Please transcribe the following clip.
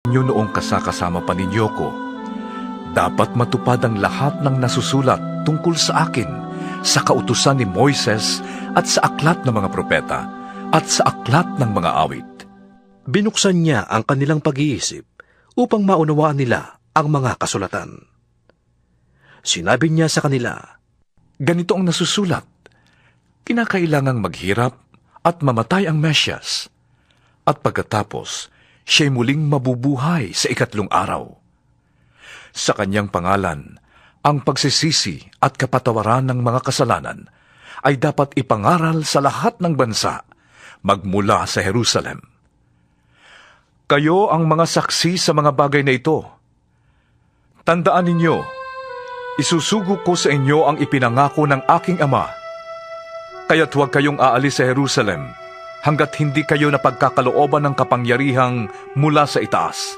Nyo noong kasama pa ninyo ko, dapat matupad ang lahat ng nasusulat tungkol sa akin sa kautusan ni Moises at sa aklat ng mga propeta at sa aklat ng mga awit. Binuksan niya ang kanilang pag-iisip upang maunawaan nila ang mga kasulatan. Sinabi niya sa kanila, Ganito ang nasusulat, kinakailangang maghirap at mamatay ang Mesyas, at pagkatapos siya'y muling mabubuhay sa 3 araw. Sa kanyang pangalan, ang pagsisisi at kapatawaran ng mga kasalanan ay dapat ipangaral sa lahat ng bansa, magmula sa Jerusalem. Kayo ang mga saksi sa mga bagay na ito. Tandaan ninyo, isusugo ko sa inyo ang ipinangako ng aking Ama. Kaya't huwag kayong aalis sa Jerusalem hanggat hindi kayo napagkakalooban ng kapangyarihang mula sa itaas.